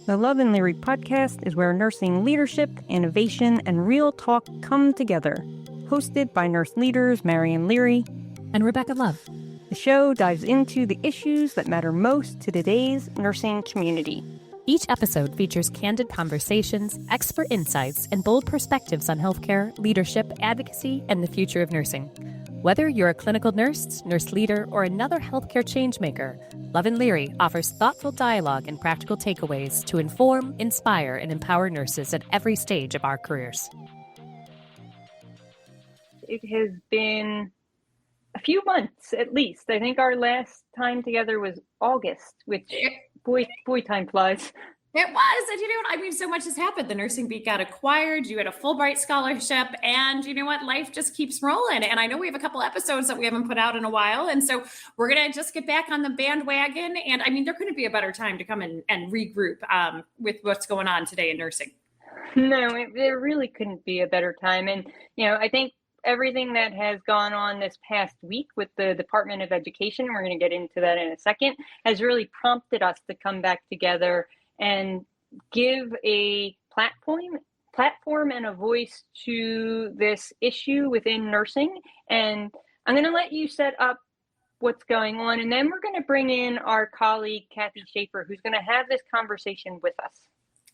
The Love and Leary podcast is where nursing leadership, innovation, and real talk come together. Hosted by nurse leaders Marian Leary and Rebecca Love. The show dives into the issues that matter most to today's nursing community. Each episode features candid conversations, expert insights, and bold perspectives on healthcare, leadership, advocacy, and the future of nursing. Whether you're a clinical nurse, nurse leader, or another healthcare changemaker, Love and Leary offers thoughtful dialogue and practical takeaways to inform, inspire, and empower nurses at every stage of our careers. It has been a few months at least. I think our last time together was August, which boy time flies. It was. And you know what? I mean, so much has happened. The Nursing Beat got acquired. You had a Fulbright scholarship. And you know what? Life just keeps rolling. And I know we have a couple episodes that we haven't put out in a while. And so we're going to just get back on the bandwagon. And I mean, there couldn't be a better time to come in and regroup with what's going on today in nursing. No, there really couldn't be a better time. And, you know, I think everything that has gone on this past week with the Department of Education, we're going to get into that in a second, has really prompted us to come back together and give a platform and a voice to this issue within nursing. And I'm going to let you set up what's going on, and then we're going to bring in our colleague, Kathryn Shaffer, who's going to have this conversation with us.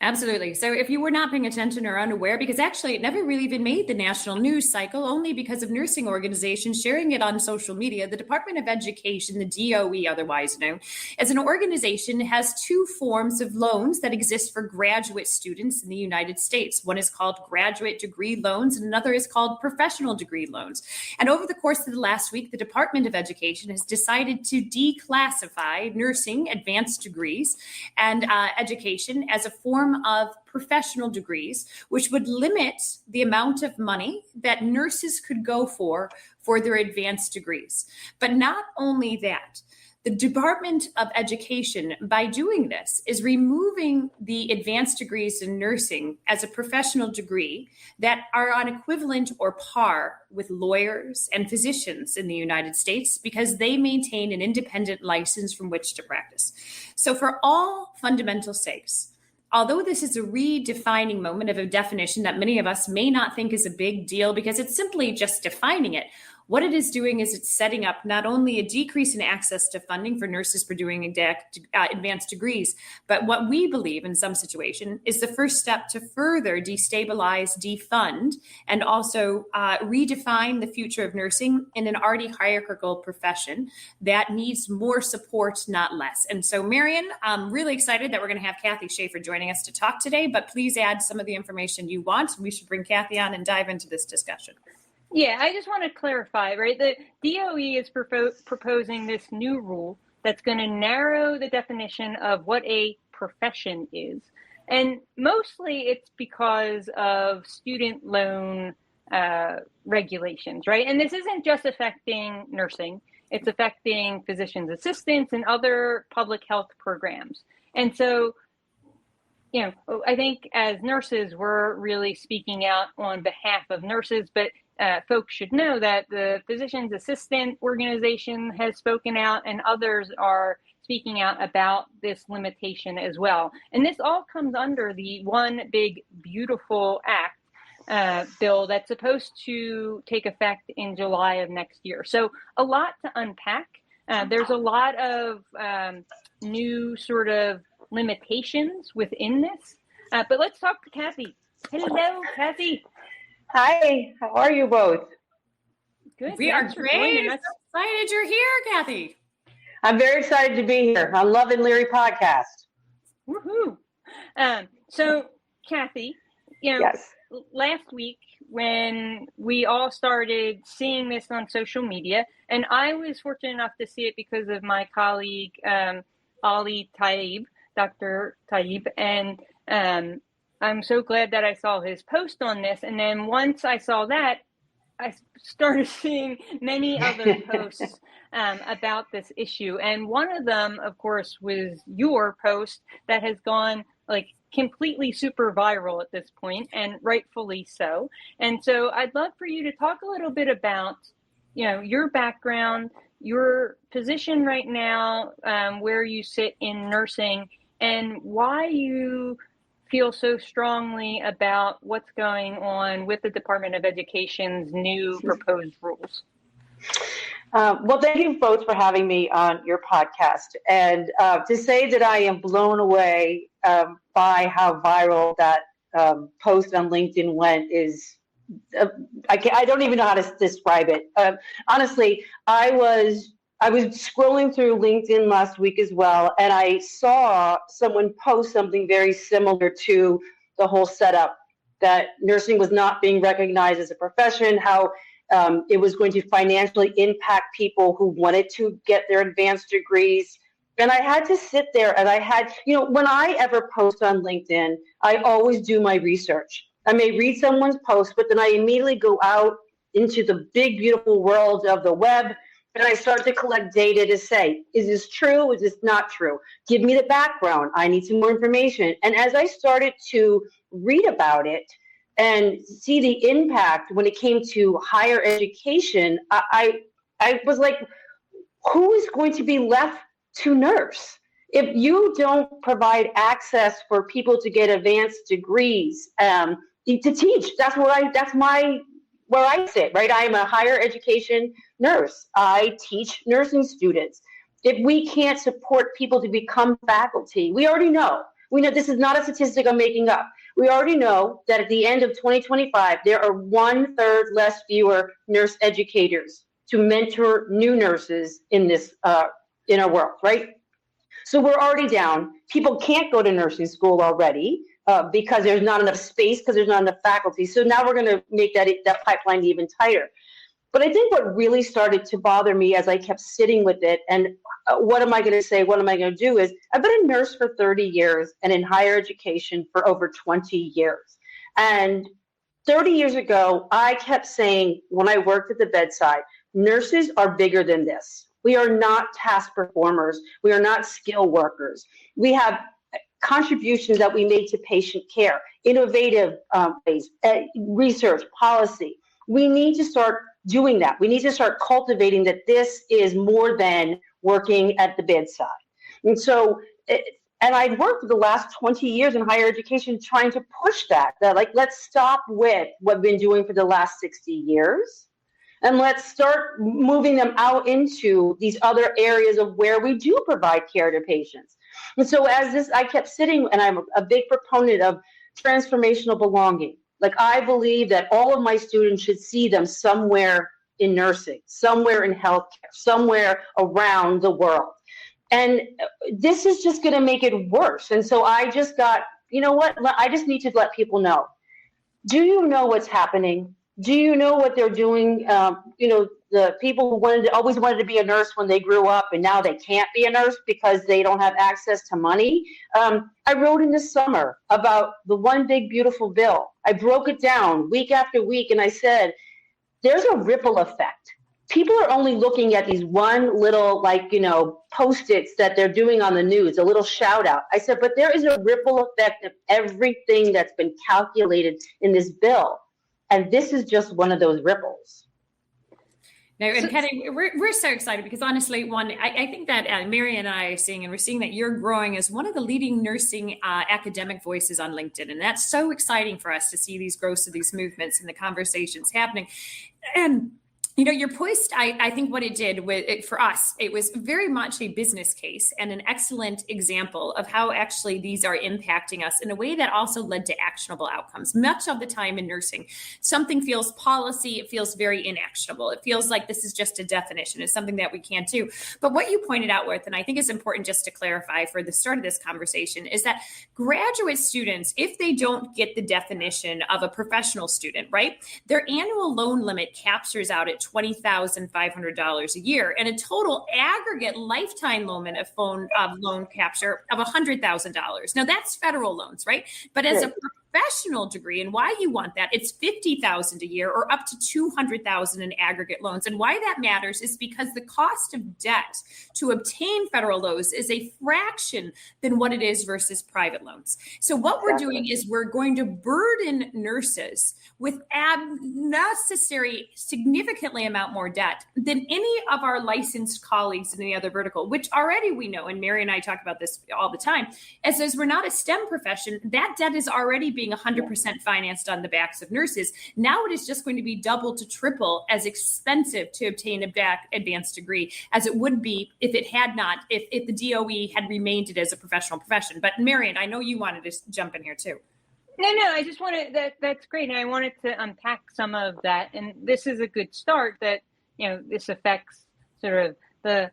Absolutely. So if you were not paying attention or unaware, because actually it never really even made the national news cycle, only because of nursing organizations sharing it on social media, the Department of Education, the DOE, otherwise known as an organization, has two forms of loans that exist for graduate students in the United States. One is called graduate degree loans, and another is called professional degree loans. And over the course of the last week, the Department of Education has decided to declassify nursing advanced degrees and education as a form of professional degrees, which would limit the amount of money that nurses could go for their advanced degrees. But not only that, the Department of Education, by doing this, is removing the advanced degrees in nursing as a professional degree that are on equivalent or par with lawyers and physicians in the United States because they maintain an independent license from which to practice. So for all fundamental sakes, although this is a redefining moment of a definition that many of us may not think is a big deal because it's simply just defining it, what it is doing is it's setting up not only a decrease in access to funding for nurses pursuing advanced degrees, but what we believe in some situation is the first step to further destabilize, defund, and also redefine the future of nursing in an already hierarchical profession that needs more support, not less. And so, Marian, I'm really excited that we're going to have Kathy Shaffer joining us to talk today, but please add some of the information you want. We should bring Kathy on and dive into this discussion. Yeah, I just want to clarify, right? The DOE is proposing this new rule that's going to narrow the definition of what a profession is. And mostly it's because of student loan regulations, right? And this isn't just affecting nursing. It's affecting physician's assistants and other public health programs. And so, you know, I think as nurses, we're really speaking out on behalf of nurses, but folks should know that the physician's assistant organization has spoken out and others are speaking out about this limitation as well. And this all comes under the One Big Beautiful Act bill that's supposed to take effect in July of next year. So a lot to unpack. There's a lot of new sort of limitations within this. But let's talk to Kathy. Hello, Kathy. Hi, how are you both? Good. We are great. So excited you're here, Kathy. I'm very excited to be here on Love and Leary podcast. Woohoo! So, Kathy, you know, yes. Last week when we all started seeing this on social media, and I was fortunate enough to see it because of my colleague, Ali Taib, Dr. Taib, and I'm so glad that I saw his post on this. And then once I saw that, I started seeing many other posts about this issue. And one of them, of course, was your post that has gone like completely super viral at this point, and rightfully so. And so I'd love for you to talk a little bit about, you know, your background, your position right now, where you sit in nursing, and why you feel so strongly about what's going on with the Department of Education's new proposed rules. Well, thank you both for having me on your podcast. And to say that I am blown away by how viral that post on LinkedIn went is, I don't even know how to describe it. Honestly, I was scrolling through LinkedIn last week as well, and I saw someone post something very similar to the whole setup, that nursing was not being recognized as a profession, how it was going to financially impact people who wanted to get their advanced degrees. And I had to sit there and I had, when I ever post on LinkedIn, I always do my research. I may read someone's post, but then I immediately go out into the big, beautiful world of the web, and I start to collect data to say, is this true? Is this not true? Give me the background. I need some more information. And as I started to read about it and see the impact when it came to higher education, I was like, who is going to be left to nurse? If you don't provide access for people to get advanced degrees, to teach, where I sit, right? I'm a higher education nurse. I teach nursing students. If we can't support people to become faculty, we know this is not a statistic I'm making up. We already know that at the end of 2025, there are 1/3 less fewer nurse educators to mentor new nurses in this in our world, right? So we're already down. People can't go to nursing school already because there's not enough space, because there's not enough faculty. So now we're going to make that pipeline even tighter. But I think what really started to bother me as I kept sitting with it, and what am I going to say, what am I going to do, is I've been a nurse for 30 years and in higher education for over 20 years. And 30 years ago, I kept saying when I worked at the bedside, nurses are bigger than this. We are not task performers. We are not skill workers. We have contributions that we made to patient care, innovative ways, research, policy. We need to start doing that. We need to start cultivating that this is more than working at the bedside. And so, and I've worked for the last 20 years in higher education trying to push that like, let's stop with what we've been doing for the last 60 years. And let's start moving them out into these other areas of where we do provide care to patients. And so I kept sitting, and I'm a big proponent of transformational belonging. Like, I believe that all of my students should see them somewhere in nursing, somewhere in healthcare, somewhere around the world. And this is just going to make it worse. And so I just got, I just need to let people know. Do you know what's happening? Do you know what they're doing? The people who always wanted to be a nurse when they grew up, and now they can't be a nurse because they don't have access to money. I wrote in the summer about the one big beautiful bill. I broke it down week after week, and I said, there's a ripple effect. People are only looking at these one little, Post-its that they're doing on the news, a little shout out. I said, but there is a ripple effect of everything that's been calculated in this bill. And this is just one of those ripples. No, and Penny, we're so excited because honestly, I think that Mary and I are seeing, and we're seeing that you're growing as one of the leading nursing academic voices on LinkedIn. And that's so exciting for us to see these growths of these movements and the conversations happening. And your post, I think what it did for us, it was very much a business case and an excellent example of how actually these are impacting us in a way that also led to actionable outcomes. Much of the time in nursing, something feels policy, it feels very inactionable. It feels like this is just a definition. It's something that we can't do. But what you pointed out with, and I think it's important just to clarify for the start of this conversation, is that graduate students, if they don't get the definition of a professional student, right, their annual loan limit captures out at $20,500 a year, and a total aggregate lifetime limit of loan capture of $100,000. Now that's federal loans, right? But as a professional degree and why you want that, it's $50,000 a year or up to $200,000 in aggregate loans. And why that matters is because the cost of debt to obtain federal loans is a fraction than what it is versus private loans. So what we're doing is we're going to burden nurses with unnecessary, significantly amount more debt than any of our licensed colleagues in the other vertical, which already we know, and Mary and I talk about this all the time, as we're not a STEM profession, that debt is already being 100% financed on the backs of nurses. Now it is just going to be double to triple as expensive to obtain a advanced degree as it would be if it had not, if the DOE had remained it as a professional profession. But Marian, I know you wanted to jump in here too. No, I just wanted that's great. And I wanted to unpack some of that. And this is a good start that, this affects sort of the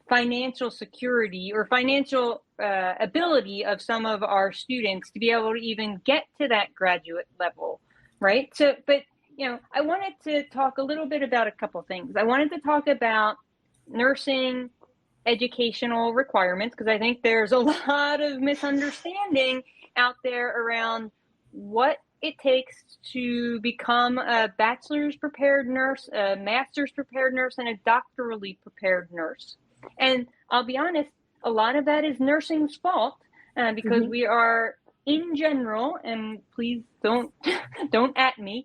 financial security or financial ability of some of our students to be able to even get to that graduate level, right? So, but, I wanted to talk a little bit about a couple things. I wanted to talk about nursing educational requirements, because I think there's a lot of misunderstanding out there around what it takes to become a bachelor's prepared nurse, a master's prepared nurse, and a doctorally prepared nurse. And I'll be honest, a lot of that is nursing's fault because we are, in general, and please don't at me,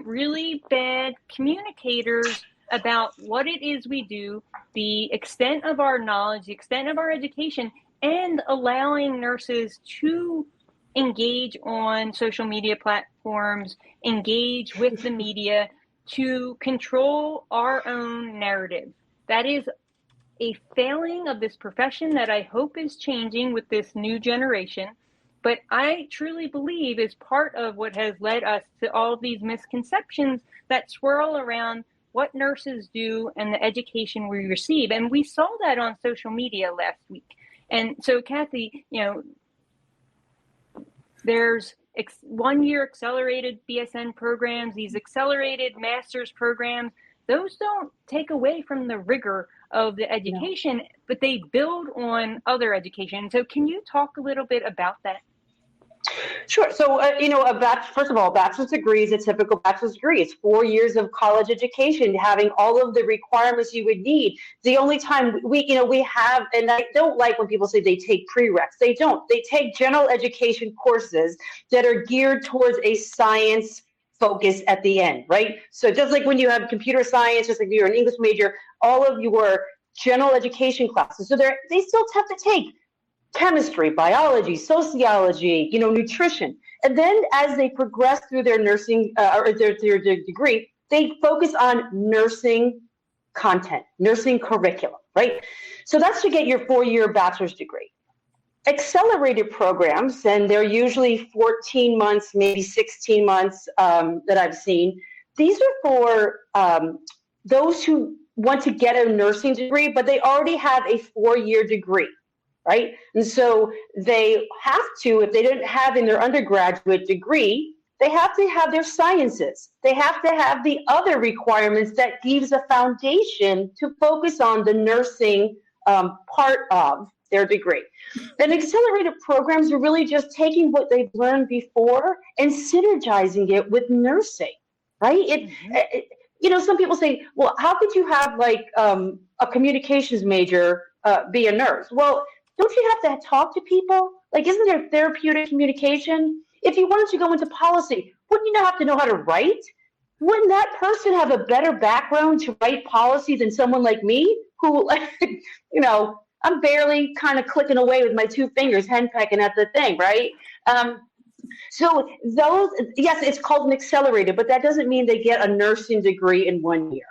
really bad communicators about what it is we do, the extent of our knowledge, the extent of our education, and allowing nurses to engage on social media platforms, engage with the media to control our own narrative. That is a failing of this profession that I hope is changing with this new generation. But I truly believe is part of what has led us to all of these misconceptions that swirl around what nurses do and the education we receive. And we saw that on social media last week. And so, Kathy, there's 1-year accelerated BSN programs, these accelerated master's programs. Those don't take away from the rigor of the education, but they build on other education. So can you talk a little bit about that? Sure. So, first of all, a bachelor's degree is a typical bachelor's degree. It's 4 years of college education, having all of the requirements you would need. The only time we have, and I don't like when people say they take prereqs. They don't. They take general education courses that are geared towards a science focus at the end, right? So just like when you have computer science, just like you're an English major, all of your general education classes. So they still have to take chemistry, biology, sociology, nutrition. And then as they progress through their nursing or their degree, they focus on nursing content, nursing curriculum, right? So that's to get your 4-year bachelor's degree. Accelerated programs, and they're usually 14 months, maybe 16 months that I've seen. These are for those who want to get a nursing degree, but they already have a 4-year degree. Right? And so they have to, if they didn't have in their undergraduate degree, they have to have their sciences. They have to have the other requirements that gives a foundation to focus on the nursing part of their degree. And accelerated programs are really just taking what they've learned before and synergizing it with nursing, right? Some people say, well, how could you have a communications major be a nurse? Well, don't you have to talk to people? Isn't there therapeutic communication? If you wanted to go into policy, wouldn't you have to know how to write? Wouldn't that person have a better background to write policy than someone like me who, I'm barely kind of clicking away with my 2 fingers, henpecking at the thing, right? So those, yes, it's called an accelerated, but that doesn't mean they get a nursing degree in 1 year.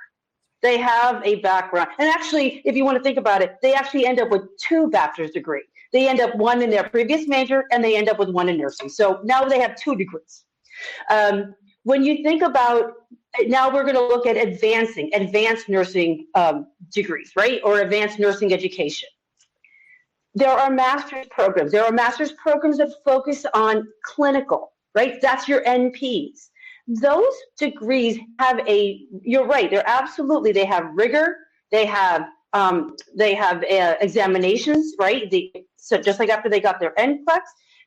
They have a background. And actually, if you want to think about it, they actually end up with 2 bachelor's degrees. They end up one in their previous major, and they end up with 1 in nursing. So now they have 2 degrees. When you think about, now we're going to look at advanced nursing degrees, right? Or advanced nursing education. There are master's programs. There are master's programs that focus on clinical, right? That's your NPs. Those degrees have you're right, they have rigor, they have examinations, right? So just like after they got their NCLEX,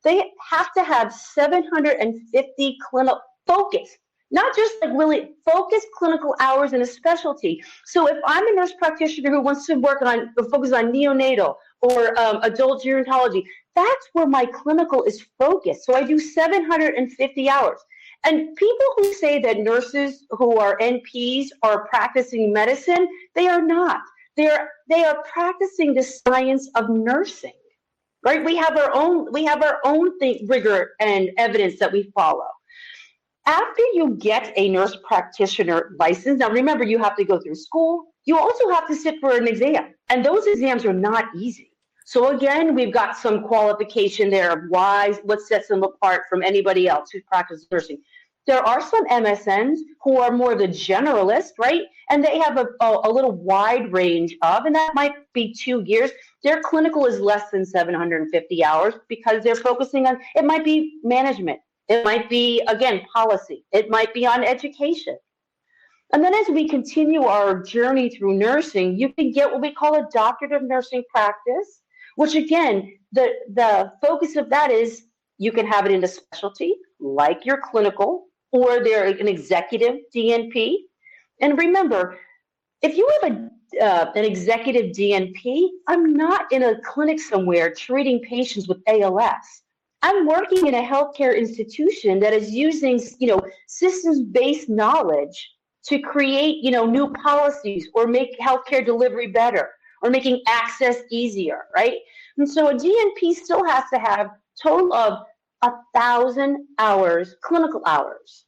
they have to have 750 clinical focus, not just like really focused clinical hours in a specialty. So if I'm a nurse practitioner who wants to focus on neonatal or adult gerontology, that's where my clinical is focused. So I do 750 hours. And people who say that nurses who are NPs are practicing medicine, they are not. They are practicing the science of nursing, right? We have our own rigor and evidence that we follow. After you get a nurse practitioner license, now remember, you have to go through school. You also have to sit for an exam, and those exams are not easy. So again, we've got some qualification there of what sets them apart from anybody else who practices nursing. There are some MSNs who are more the generalist, right? And they have a little wide range of, and that might be 2 years. Their clinical is less than 750 hours because they're focusing on, it might be management. It might be, again, policy. It might be on education. And then as we continue our journey through nursing, you can get what we call a doctorate of nursing practice, which again, the focus of that is you can have it in a specialty like your clinical, or they're an executive DNP. And remember, if you have an executive DNP, I'm not in a clinic somewhere treating patients with ALS. I'm working in a healthcare institution that is using, systems-based knowledge to create, new policies or make healthcare delivery better or making access easier, right? And so a DNP still has to have total of 1,000 hours, clinical hours.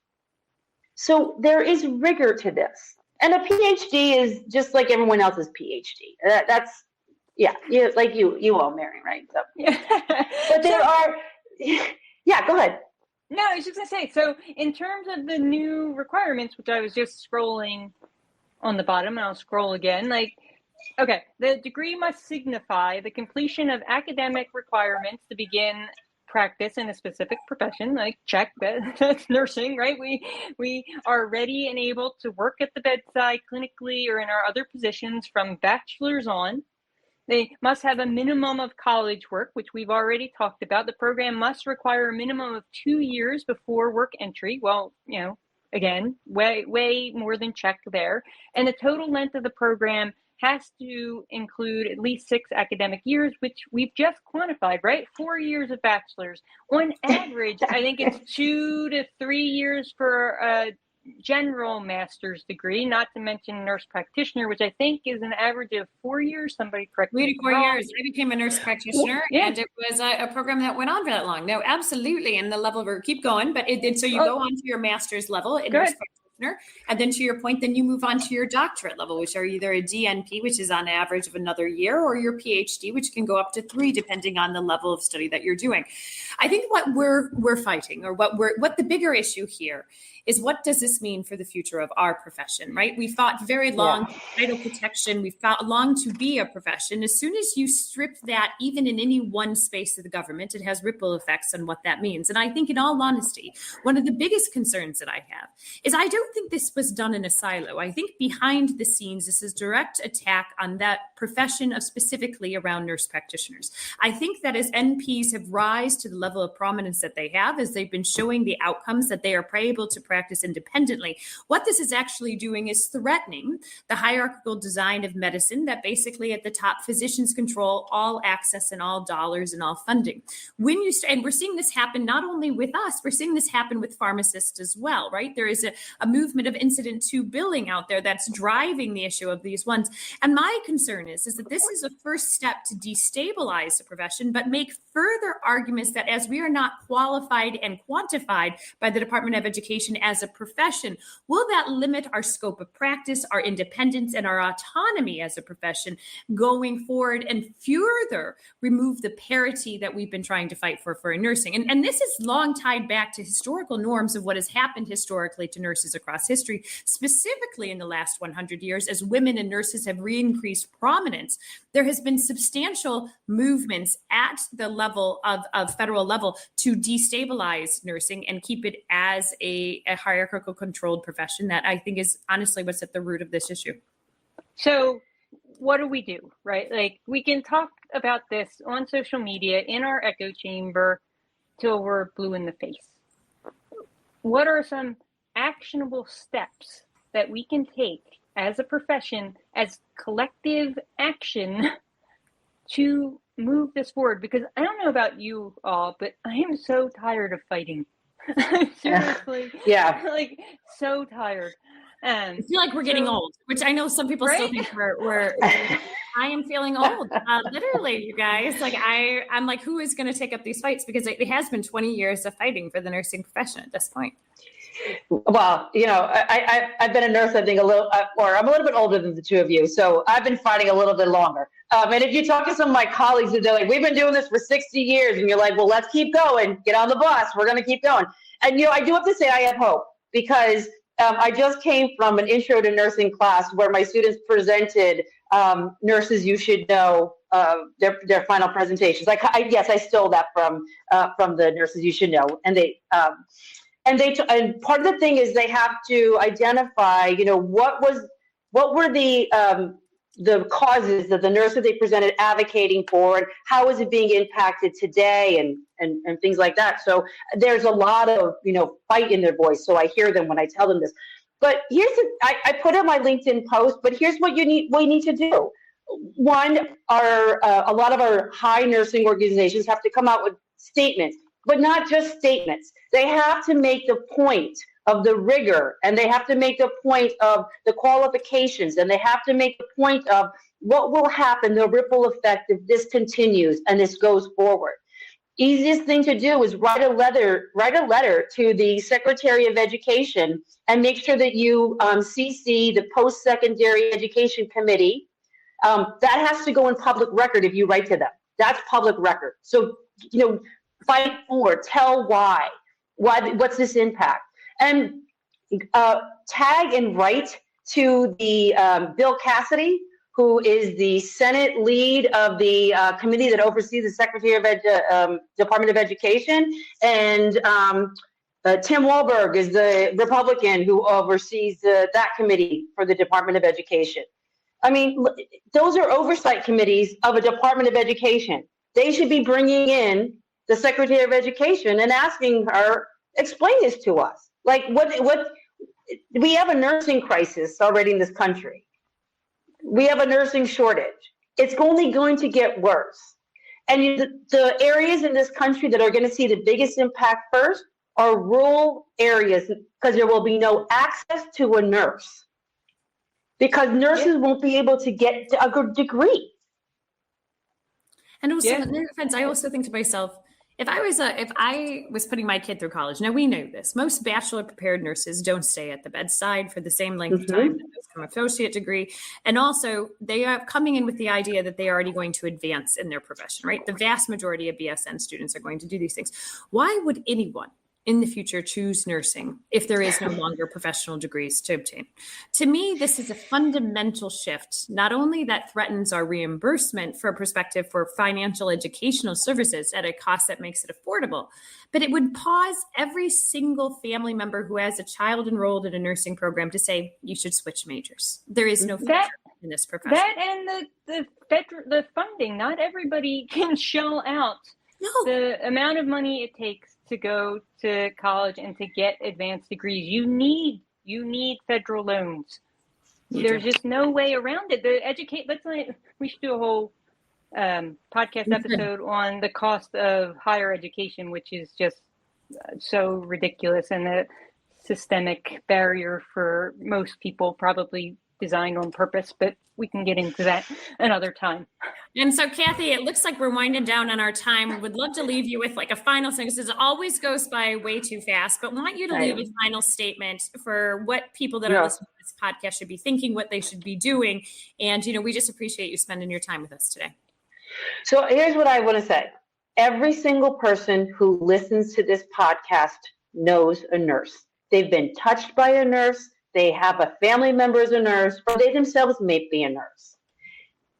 So there is rigor to this. And a PhD is just like everyone else's PhD. That's like you all, Mary, right? So, yeah. But there are, yeah, go ahead. No, I was just going to say, so in terms of the new requirements, which I was just scrolling on the bottom, and I'll scroll again, okay, the degree must signify the completion of academic requirements to begin practice in a specific profession, check, that's nursing, right? We are ready and able to work at the bedside clinically or in our other positions from bachelor's on. They must have a minimum of college work, which we've already talked about. The program must require a minimum of 2 years before work entry. Well, again, way more than check there. And the total length of the program has to include at least 6 academic years, which we've just quantified, right? 4 years of bachelor's. On average, I think it's 2 to 3 years for a general master's degree, not to mention nurse practitioner, which I think is an average of 4 years. Somebody correct me. 3 to 4 years. I became a nurse practitioner, and it was a program that went on for that long. No, absolutely. And the level of keep going, but it did. So you go on to your master's level in nurse practitioner, and then to your point, then you move on to your doctorate level, which are either a DNP, which is on average of another year, or your PhD, which can go up to 3, depending on the level of study that you're doing. I think what we're fighting, or what the bigger issue here is, what does this mean for the future of our profession, right? We fought very long title protection. We fought long to be a profession. As soon as you strip that, even in any one space of the government, it has ripple effects on what that means. And I think, in all honesty, one of the biggest concerns that I have is I don't think this was done in a silo. I think behind the scenes, this is direct attack on that profession of specifically around nurse practitioners. I think that as NPs have rise to the level of prominence that they have, as they've been showing the outcomes that they are able to practice independently, what this is actually doing is threatening the hierarchical design of medicine that basically at the top physicians control all access and all dollars and all funding. And we're seeing this happen not only with us, we're seeing this happen with pharmacists as well, right? There is a movement of incident to billing out there that's driving the issue of these ones. And my concern is that this is a first step to destabilize the profession, but make further arguments that as we are not qualified and quantified by the Department of Education as a profession, will that limit our scope of practice, our independence, and our autonomy as a profession going forward, and further remove the parity that we've been trying to fight for in nursing? And this is long tied back to historical norms of what has happened historically to nurses across history, specifically in the last 100 years, as women and nurses have increased prominence. There has been substantial movements at the level of federal level to destabilize nursing and keep it as a hierarchical controlled profession that I think is honestly what's at the root of this issue. So what do we do, right? We can talk about this on social media, in our echo chamber, till we're blue in the face. What are some actionable steps that we can take as a profession, as collective action, to move this forward? Because I don't know about you all, but I am so tired of fighting. Seriously. Yeah. Like, so tired. I feel like we're getting old, which I know some people still think we're I am feeling old, literally, you guys. Like I'm like, who is going to take up these fights? Because it has been 20 years of fighting for the nursing profession at this point. Well, I've been a nurse, I think I'm a little bit older than the two of you. So I've been fighting a little bit longer. And if you talk to some of my colleagues, they're like, we've been doing this for 60 years. And you're like, well, let's keep going. Get on the bus. We're going to keep going. And, I do have to say I have hope, because I just came from an intro to nursing class where my students presented Nurses You Should Know, their final presentations. I stole that from the Nurses You Should Know. And and part of the thing is they have to identify, what were the causes that the nurses they presented advocating for, and how is it being impacted today, and things like that. So there's a lot of, fight in their voice. So I hear them when I tell them this. But I put in my LinkedIn post, but here's what we need to do. One, a lot of our high nursing organizations have to come out with statements, but not just statements. They have to make the point of the rigor, and they have to make the point of the qualifications, and they have to make the point of what will happen, the ripple effect if this continues and this goes forward. Easiest thing to do is write a letter to the Secretary of Education and make sure that you CC the Post-Secondary Education Committee. That has to go in public record if you write to them. That's public record. So, fight for, tell why, what's this impact? And tag and write to the Bill Cassidy, who is the Senate lead of the committee that oversees the Secretary of Department of Education, and Tim Walberg is the Republican who oversees that committee for the Department of Education. I mean, those are oversight committees of a Department of Education. They should be bringing in the Secretary of Education and asking her, explain this to us. Like, what we have a nursing crisis already in this country. We have a nursing shortage. It's only going to get worse. And the areas in this country that are going to see the biggest impact first are rural areas, because there will be no access to a nurse, because nurses won't be able to get a good degree. And also, no offense, I also think to myself, if I was putting my kid through college, now we know this, most bachelor prepared nurses don't stay at the bedside for the same length of time that those from associate degree. And also they are coming in with the idea that they are already going to advance in their profession, right? The vast majority of BSN students are going to do these things. Why would anyone in the future choose nursing if there is no longer professional degrees to obtain? To me, this is a fundamental shift, not only that threatens our reimbursement for a perspective for financial educational services at a cost that makes it affordable, but it would pause every single family member who has a child enrolled in a nursing program to say, you should switch majors. There is no future in this profession. That and the funding, not everybody can shell out the amount of money it takes to go to college and to get advanced degrees. You need federal loans. There's just no way around it. We should do a whole podcast episode on the cost of higher education, which is just so ridiculous and a systemic barrier for most people, probably designed on purpose, but we can get into that another time. And so, Kathy, it looks like we're winding down on our time. Would love to leave you with like a final thing. This always goes by way too fast, but want you to leave a final statement for what people that are listening to this podcast should be thinking, what they should be doing. And, we just appreciate you spending your time with us today. So here's what I want to say. Every single person who listens to this podcast knows a nurse. They've been touched by a nurse. They have a family member as a nurse, or they themselves may be a nurse.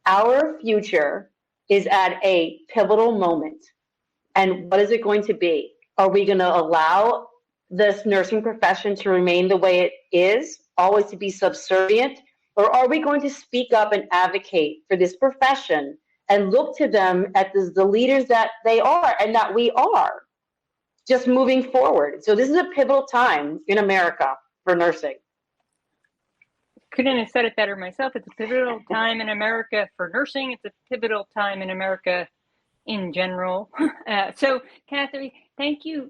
Our future is at a pivotal moment. And what is it going to be? Are we going to allow this nursing profession to remain the way it is, always to be subservient? Or are we going to speak up and advocate for this profession and look to them as the leaders that they are and that we are? just moving forward. So this is a pivotal time in America for nursing. Couldn't have said it better myself. It's a pivotal time in America for nursing. It's a pivotal time in America in general. So, Kathryn, thank you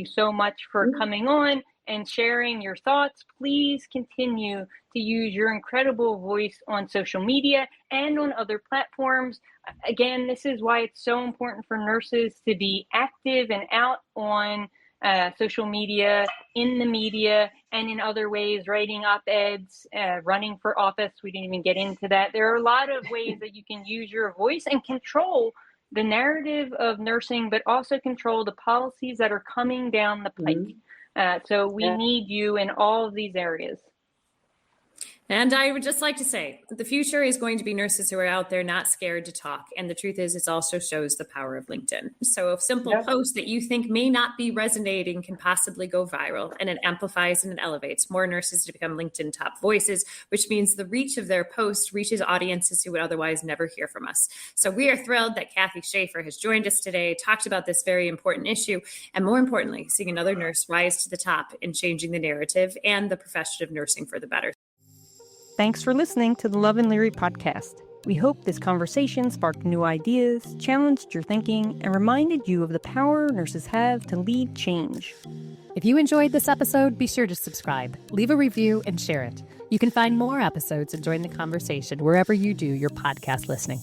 so much for coming on and sharing your thoughts. Please continue to use your incredible voice on social media and on other platforms. Again, this is why it's so important for nurses to be active and out on social media, in the media, and in other ways, writing op-eds, running for office. We didn't even get into that. There are a lot of ways that you can use your voice and control the narrative of nursing, but also control the policies that are coming down the pike. So we need you in all of these areas. And I would just like to say that the future is going to be nurses who are out there not scared to talk. And the truth is, it also shows the power of LinkedIn. So a simple post that you think may not be resonating can possibly go viral, and it amplifies and it elevates more nurses to become LinkedIn top voices, which means the reach of their post reaches audiences who would otherwise never hear from us. So we are thrilled that Kathryn Shaffer has joined us today, talked about this very important issue, and more importantly, seeing another nurse rise to the top in changing the narrative and the profession of nursing for the better. Thanks for listening to the Love and Leary podcast. We hope this conversation sparked new ideas, challenged your thinking, and reminded you of the power nurses have to lead change. If you enjoyed this episode, be sure to subscribe, leave a review, and share it. You can find more episodes and join the conversation wherever you do your podcast listening.